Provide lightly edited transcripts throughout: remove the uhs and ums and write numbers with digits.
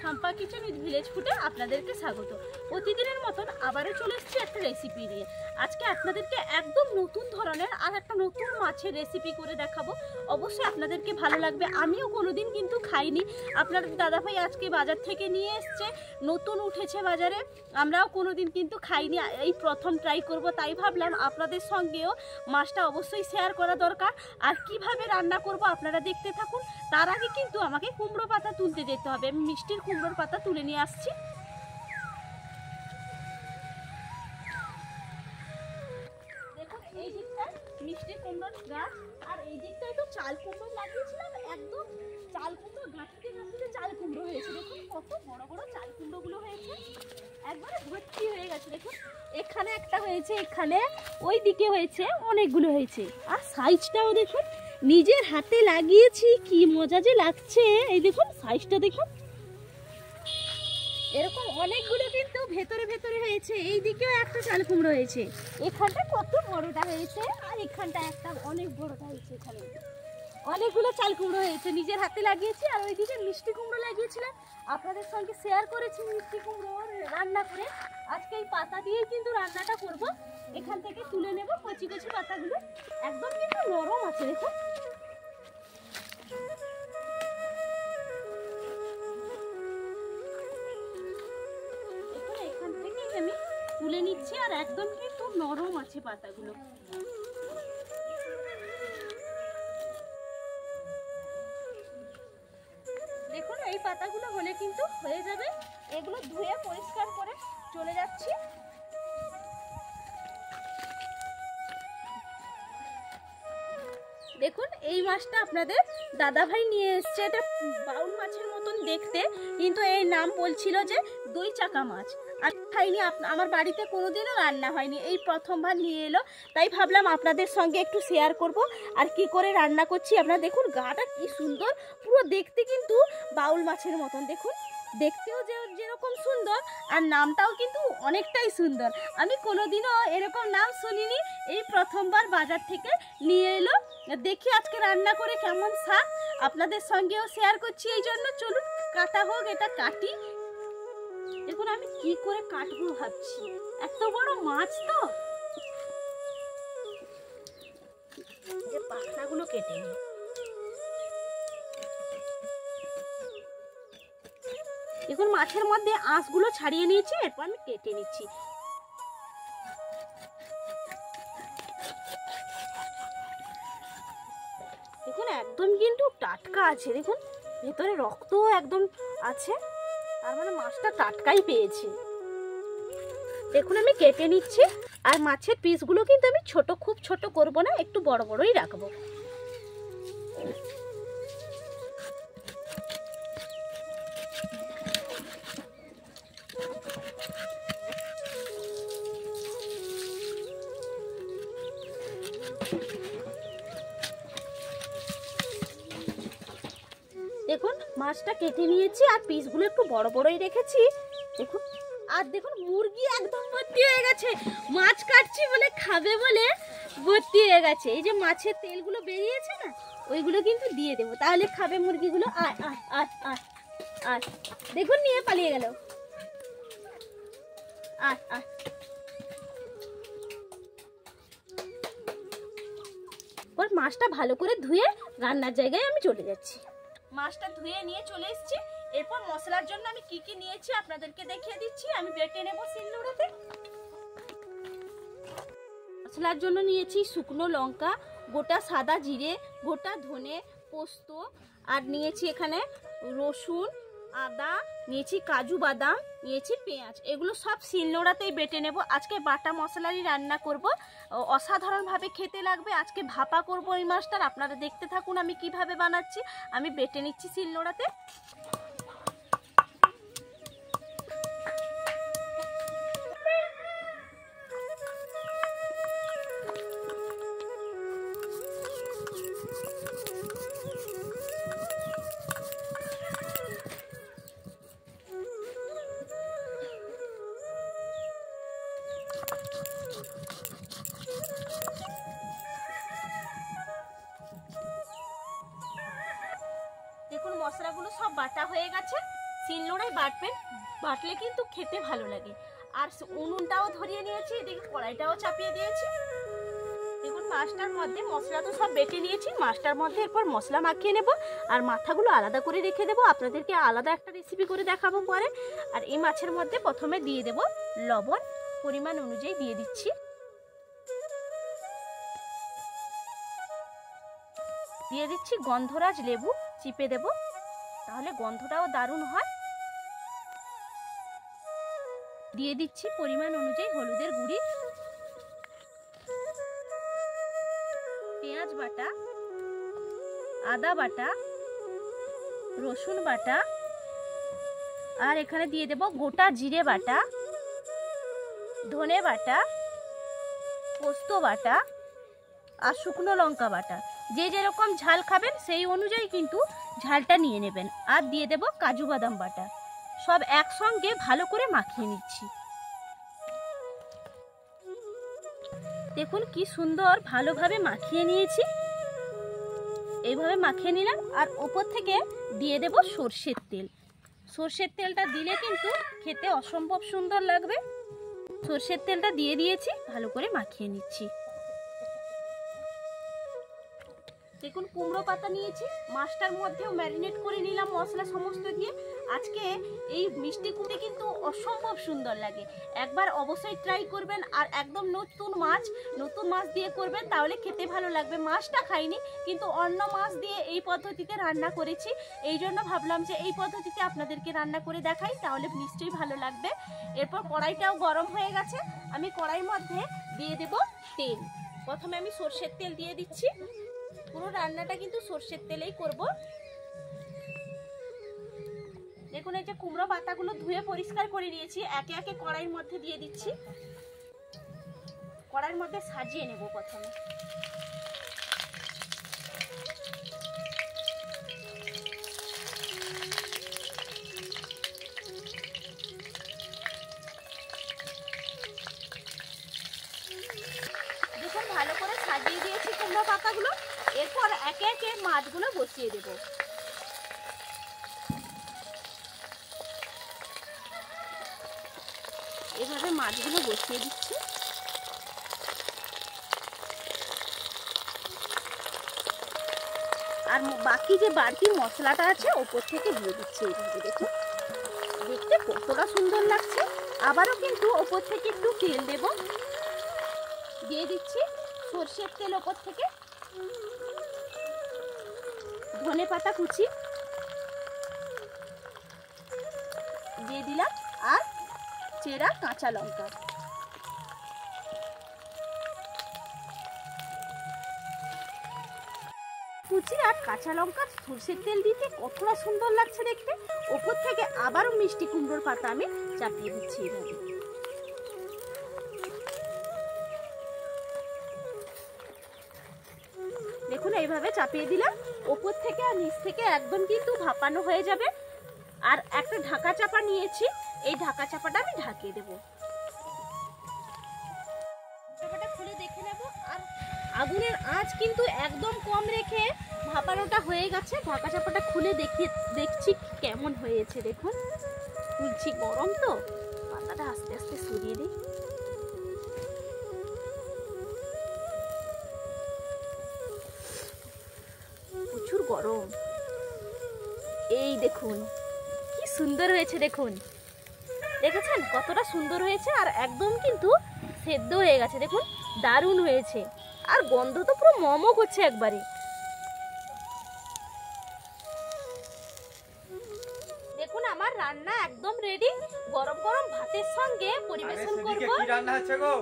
Shampa kitchen with village ফুডে আপনাদেরকে স্বাগত। প্রতিদিনের মতন আবারও চলে এসেছি একটা রেসিপি নিয়ে। আজকে আপনাদেরকে একদম নতুন ধরনের আর একটা নতুন মাছের রেসিপি করে দেখাবো। অবশ্যই আপনাদেরকে ভালো লাগবে। আমিও কোনোদিন কিন্তু খাইনি। আপনাদের দাদাভাই আজকে বাজার থেকে নিয়ে এসছে, নতুন উঠেছে বাজারে, আমরাও কোনোদিন কিন্তু খাইনি, এই প্রথম ট্রাই করব। তাই ভাবলাম আপনাদের সঙ্গেও মাছটা অবশ্যই শেয়ার করা দরকার। আর কিভাবে রান্না করব আপনারা দেখতে থাকুন। তার আগে কিন্তু আমাকে কুমড়ো পাতা তুলতে যেতে হবে। আমি মিষ্টির কুমড়োর পাতা তুলে নিয়ে আসছি। দেখুন এই দিকটায় মিষ্টি কুমড়োর গাছ, আর এই দিকটায় তো চাল কুমড়ো লাগিয়েছিলাম। একদম চাল কুমড়ো গাঁথতে গাঁথতে চাল কুমড়ো হয়েছে। দেখুন কত বড় বড় চাল কুমড়োগুলো হয়েছে, একবারে ভর্তি হয়ে গেছে। দেখুন এখানে একটা হয়েছে, এখানে ওই দিকে হয়েছে, অনেকগুলো হয়েছে। আর সাইজটাও দেখুন, নিজের হাতে লাগিয়েছি, কি মজা যে লাগছে। এই দেখুন সাইজটা দেখুন, এরকম অনেকগুলো কিন্তু ভেতরে ভেতরে হয়েছে। এই দিকেও একটা চাল কুমড়ো হয়েছে, এখানটা কত বড়টা হয়েছে, আর এখানটা একটা অনেক বড়টা হয়েছে। এখানে অনেকগুলো চাল কুমড়ো হয়েছে, নিজের হাতে লাগিয়েছি। আর ওইদিকে মিষ্টি কুমড়ো লাগিয়েছিলাম, আপনাদের সঙ্গে শেয়ার করেছি মিষ্টি কুমড়ো রান্না করে। আজকে এই পাতা দিয়েই কিন্তু রান্নাটা করব। এখান থেকে তুলে নেব কচি কচি পাতাগুলো, একদম কিন্তু নরম আছে। দেখুন এখান থেকে আমি তুলে নিচ্ছি, আর একদম কিন্তু নরম আছে পাতাগুলো। দেখুন এই পাতাগুলো হলে কিন্তু হয়ে যাবে। এগুলো ধুয়ে পরিষ্কার করে চলে যাচ্ছি। দেখুন এই মাছটা আপনাদের দাদাভাই নিয়ে এসছে। এটা বাউল মাছের মতন দেখতে, কিন্তু এই নাম বলছিল যে দই চাকা মাছ। আমি খাইনি, আমার বাড়িতে কোনোদিনও রান্না হয়নি, এই প্রথমবার নিয়ে এলো। তাই ভাবলাম আপনাদের সঙ্গে একটু শেয়ার করব আর কি করে রান্না করছি। আপনারা দেখুন গাটা কি সুন্দর, পুরো দেখতে কিন্তু বাউল মাছের মতন। দেখুন দেখতেও যেরকম সুন্দর, আর নামটাও কিন্তু অনেকটাই সুন্দর। আমি কোনোদিনও এরকম নাম শুনিনি, এই প্রথমবার বাজার থেকে নিয়ে এলো। দেখি আজকে রান্না করে কেমন স্বাদ, আপনাদের সঙ্গেও শেয়ার করছি। এই জন্য চলুন কাটা হোক, এটা কাটি। দেখুন আমি কি করে কাটবো ভাবছি, এত বড় মাছ তো। পাখনাগুলো কেটে নিই। দেখুন মাছের মধ্যে আঁশগুলো ছাড়িয়ে নিয়েছি, এরপর আমি কেটে নিচ্ছি। দেখুন একদম কিন্তু টাটকা আছে, দেখুন ভেতরে রক্তও একদম আছে, তার মানে মাছটা টাটকাই পেয়েছি। দেখুন আমি কেটে নিচ্ছি, আর মাছের পিসগুলো কিন্তু আমি খুব ছোট করব না, একটু বড় বড়ই রাখবো। দেখুন মাছটা কেটে নিয়েছি, আর পিসগুলো একটু বড় বড়ই রেখেছি। দেখুন আর দেখুন মুরগি একদম ভর্তি হয়ে গেছে, মাছ কাটছি বলে খাবে বলে ভর্তি হয়ে গেছে। এই যে মাছের তেলগুলো বেরিয়েছে না, ওইগুলো কিন্তু দিয়ে দেবো, তাহলে খাবে মুরগিগুলো। আয় আয় আয় আয় আয়, দেখুন নিয়ে পালিয়ে গেল। আয় আয়, মাছটা ভালো করে ধুয়ে রান্নার জায়গায় আমি চলে যাচ্ছি। মাছটা ধুয়ে নিয়ে চলে এসেছি। এরপর মশলার জন্য আমি কি কি নিয়েছি আপনাদেরকে দেখিয়ে দিচ্ছি। আমি বেটে নেব শিলনোড়াতে। মশলার জন্য নিয়েছি শুকনো লঙ্কা, গোটা সাদা জিরে, গোটা ধনে, পোস্ত, আর নিয়েছি এখানে রসুন, আদা, নিয়েছি কাজু বাদাম, নিয়েছি পেঁয়াজ। এগুলো সব শিলনোড়াতেই বেটে নেব। আজকে বাটা মশলারই রান্না করব, অসাধারণভাবে খেতে লাগবে। আজকে ভাপা করব এই মাছটার, আপনারা দেখতে থাকুন আমি কিভাবে বানাচ্ছি। আমি বেটে নিচ্ছি শিলনোড়াতে। দেখুন মশলাগুলো সব বাটা হয়ে শিলনোড়ায় বাটবেন, বাটলে কিন্তু খেতে ভালো লাগে। আর উনুনটাও ধরিয়ে নিয়েছি, এদিকে কড়াইটাও চাপিয়ে দিয়েছি। দেখুন মাছটার মধ্যে মশলা তো সব বেটে নিয়েছি, মাছটার মধ্যে এরপর মশলা মাখিয়ে নেব আর মাথাগুলো আলাদা করে রেখে দেবো, আপনাদেরকে আলাদা একটা রেসিপি করে দেখাবো পরে। আর এই মাছের মধ্যে প্রথমে দিয়ে দেব লবণ, পরিমাণ অনুযায়ী দিয়ে দিচ্ছি। দিয়ে দিচ্ছি গন্ধরাজ লেবু, চিপে দেব, তাহলে গন্ধটাও দারুণ হয়। দিয়ে দিচ্ছি পরিমাণ অনুযায়ী হলুদের গুঁড়ি, পেঁয়াজ বাটা, আদা বাটা, রসুন বাটা, আর এখানে দিয়ে দেব গোটা জিরে বাটা, ধনে বাটা, পোস্ত বাটা আর শুকনো লঙ্কা বাটা। যে যেরকম ঝাল খাবেন সেই অনুযায়ী কিন্তু ঝালটা নিয়ে নেবেন। আর দিয়ে দেব কাজু বাদাম বাটা। সব একসঙ্গে ভালো করে মাখিয়ে নিচ্ছি। দেখুন কি সুন্দর ভালোভাবে মাখিয়ে নিয়েছি। এইভাবে মাখিয়ে নিলাম। আর ওপর থেকে দিয়ে দেব সর্ষের তেল। সর্ষের তেলটা দিলে কিন্তু খেতে অসম্ভব সুন্দর লাগবে। সর্ষের তেলটা দিয়ে দিয়েছি, ভালো করে মাখিয়ে নিচ্ছি। দেখুন কুমড়ো পাতা নিয়েছি, মাছটার মধ্যেও ম্যারিনেট করে নিলাম মশলা সমস্ত দিয়ে। আজকে এই মিষ্টি কুমড়ো কিন্তু অসম্ভব সুন্দর লাগে, একবার অবশ্যই ট্রাই করবেন। আর একদম নতুন মাছ দিয়ে করবেন, তাহলে খেতে ভালো লাগবে। মাছটা খাইনি, কিন্তু অন্য মাছ দিয়ে এই পদ্ধতিতে রান্না করেছি, এই জন্য ভাবলাম যে এই পদ্ধতিতে আপনাদেরকে রান্না করে দেখাই, তাহলে নিশ্চয়ই ভালো লাগবে। এরপর কড়াইটাও গরম হয়ে গেছে, আমি কড়াইয়ের মধ্যে দিয়ে দেব তেল। প্রথমে আমি সর্ষের তেল দিয়ে দিচ্ছি। পুরো রান্নাটা কিন্তু সর্ষের তেলেই করব। দেখুন এই যে কুমড়ো পাতাগুলো ধুয়ে পরিষ্কার করে নিয়েছি, একে একে কড়াইয়ের মধ্যে দিয়ে দিচ্ছি। কড়াইয়ের মধ্যে সাজিয়ে নেব প্রথমে। দেখুন ভালো করে সাজিয়ে দিয়েছি কুমড়ো পাতাগুলো। এরপর একে একে মাছগুলো বসিয়ে দেব। এভাবে মাছগুলো বসিয়ে দিচ্ছি। আর বাকি যে বাড়তি মশলাটা আছে ওপর থেকে দিয়ে দিচ্ছি। এইভাবে দেখুন দেখতে কতটা সুন্দর লাগছে। আবারও কিন্তু ওপর থেকে একটু তেল দেব, দিয়ে দিচ্ছি সর্ষের তেল ওপর থেকে, ধনে পাতা কুচি দিয়ে দিলাম, আর চেরা কাঁচা লঙ্কা। কুচি আর কাঁচা লঙ্কা সর্ষের তেল দিতে কতটা সুন্দর লাগছে দেখতে। ওপর থেকে আবারও মিষ্টি কুমড়োর পাতা আমি চাপিয়ে দিচ্ছি এইভাবে। দেখুন এইভাবে চাপিয়ে দিলাম, ওপর থেকে আর নিচ থেকে একদম কিন্তু ভাপানো হয়ে যাবে। আর একটা ঢাকা চাপা নিয়েছি, এই ঢাকা চাপাটা আমি ঢাকিয়ে দেব। চাপাটা খুলে দেখে নেব। আর আগুনের আঁচ কিন্তু একদম কম রেখে ভাপানোটা হয়ে গেছে। ঢাকা চাপাটা খুলে দেখছি কেমন হয়েছে। দেখুন খুলছি, গরম তো, পাতাটা আস্তে আস্তে সরিয়ে দিই। প্রচুর গরম। এই দেখুন কি সুন্দর হয়েছে, দেখুন দেখেছেন কতটা সুন্দর হয়েছে। আর একদম কিন্তু সেদ্ধ হয়ে গেছে, দেখুন দারুণ হয়েছে। আর গন্ধ তো পুরো মমো করছে একবারে। দেখুন আমার রান্না একদম রেডি, গরম গরম ভাতের সঙ্গে পরিবেশন করব। কি রান্না হচ্ছে গো?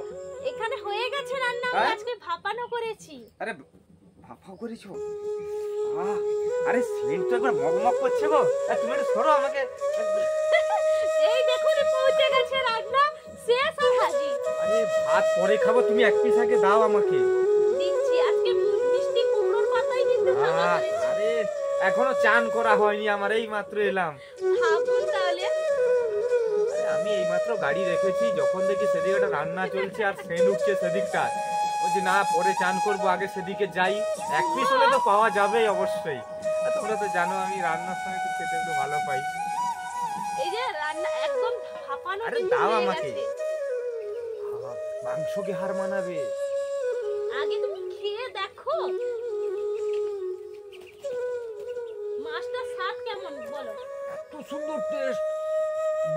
এখানে হয়ে গেছে রান্না, আজকে ভাপানো করেছি। আরে ভাপা করেছো? আরে সেন্ট তো একবার মগমগ করছে গো। তুমি একটু সরো আমাকে। এই দেখুন পৌঁছে গেছে রান্না, শেষ আর হাজির। আরে ভাত পরে খাবো, তুমি এক পিস আগে দাও আমাকে। দিচ্ছি। আজকে মিষ্টি কুমড়োর পাতাই কিন্তু রান্না করেছি। আরে এখনো চান করা হয়নি আমার, এই মাত্র এলাম। ভাবুন তাহলে। আমি এই মাত্র গাড়ি রেখেছি, যখন দেখি সেদিকে একটা রান্না চলছে আর সেন্ট উঠছে সেদিকটা, বলছি না পরে চান করবো, আগে সেদিকে যাই। এক পিস হলে তো পাওয়া যাবেই অবশ্যই। তোমরা তো জানো আমি রান্নার সময় তো খেতে একটু ভালো পাই। মাখানো আরে কিন্তু দাও হয়ে আমাকে। গেছে। মাংসকে হার মানাবে। আগে তুমি খেয়ে দেখো মাছটার স্বাদ কেমন বলো। এত সুন্দর টেস্ট,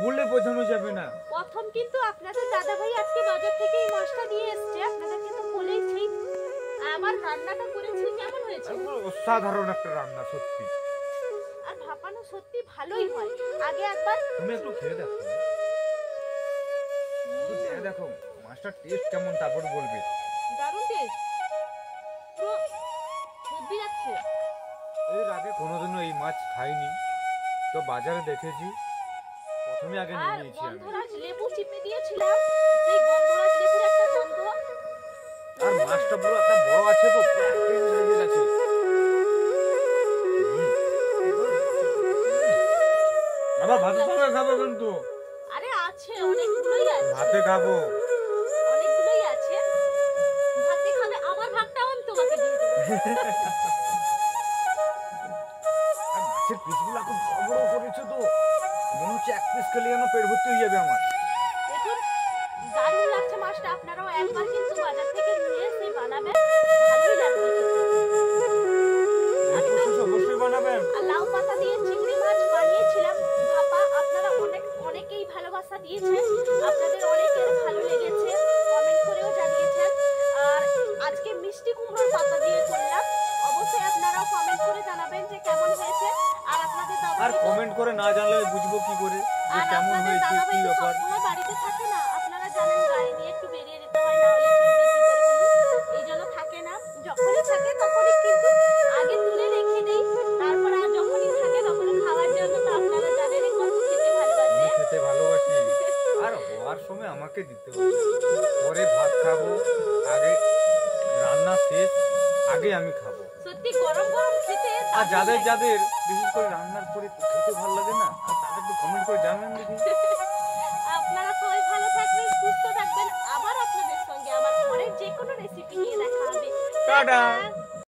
বলে বোঝানো যাবে না। প্রথম কিন্তু আপনাদের দাদা ভাই আজকে বাজার থেকে এই মাছটা নিয়ে এসেছে, আপনাদেরকে তো বলেইছি। আমার রান্নাটা করেছি কেমন হয়েছে? একবার অসাধারণ একটা রান্না সত্যি। আর ভাপানো সত্যি ভালোই হয়। আগে একবার তুমি একটু খেয়ে দেখো, একটু খেয়ে দেখো মাছটার টেস্ট কেমন, তারপর বলবে। দারুণ টেস্ট, পুরো হেব্বি যাচ্ছে। এর আগে কোনোদিনও এই মাছ খাইনি, তো বাজারে দেখেছি, প্রথমে আগে নিয়ে আর নিয়েছি আমি। গন্ধরাজ লেবু চিপে দিয়েছিলাম, সেই গন্ধরাজ লেবুর একটা গন্ধ। আর মাছটা পুরো একটা বড় আছে, তো পুরো এক কেজি সাইজের আছে। আবার ভাতের সঙ্গে খাবো কিন্তু। আরে আছে, অনেকগুলোই আছে, ভাতে খাবো। অনেকগুলোই আছে। ভাতে খাবে, আমার ভাগটাও আমি তোমাকে দিয়ে দেবো। আর মাছের পিসগুলো খুব বড় বড় করেছে, তো মনে হচ্ছে এক পিস খেলে যেন পেট ভর্তি হয়ে যাবে আমার। দেখুন দারুণ লাগছে মাছটা, আপনারাও একবার কিন্তু বাজার থেকে নিয়ে এসে বানাবেন, ভালোই লাগবে খেতে। অবশ্যই বানাবেন। আর লাউ পাতা দিয়ে চিংড়ি মাছ বানিয়েছিলাম ভাপা, আপনারা অনেকেই ভালোবাসা দিয়েছেন, আপনাদের অনেকের ভালো লেগেছে, কমেন্ট করেও জানিয়েছেন। আর আজকে মিষ্টি কুমড়োর পাতা দিয়ে করলাম, অবশ্যই আপনারাও কমেন্ট করে জানাবেন যে কেমন হয়েছে। আর আপনাদের আর দাদা কমেন্ট করে না জানলে বুঝবো কি করে যে আর কেমন আপনাদের হয়েছে, দাদা কি ভাই তো ব্যাপার। সবসময় বাড়িতে থাকে না, আপনারা জানেন গাড়ি নিয়ে একটু বেরিয়ে যেতে হয়, না হলে চলবে কি করে বলুন। এই জন্য থাকে না, যখনই থাকে তখনই কিন্তু আগে তুলে রেখে দেই, তারপর আর যখনই থাকে তখন খাওয়ার জন্য। তো আপনারা জানেন কত খেতে ভালোবাসে। আমি খেতে ভালোবাসি, আর হওয়ার সময় আমাকে দিতে হবে। পরে ভাত খাবো, আগে রান্না শেষ, আগে আমি খাবো। সত্যি গরম গরম খেতে আর দারুণ যাদের লাগে। যাদের বিশেষ করে রান্নার পরে খেতে ভালো লাগে না, আর তাদের একটু কমেন্ট করে জানাবেন দেখি। আপনারা সবাই ভালো থাকবেন, সুস্থ থাকবেন। আবার আপনাদের সঙ্গে আমার পরের যে কোনো রেসিপি নিয়ে দেখা হবে। টাটা।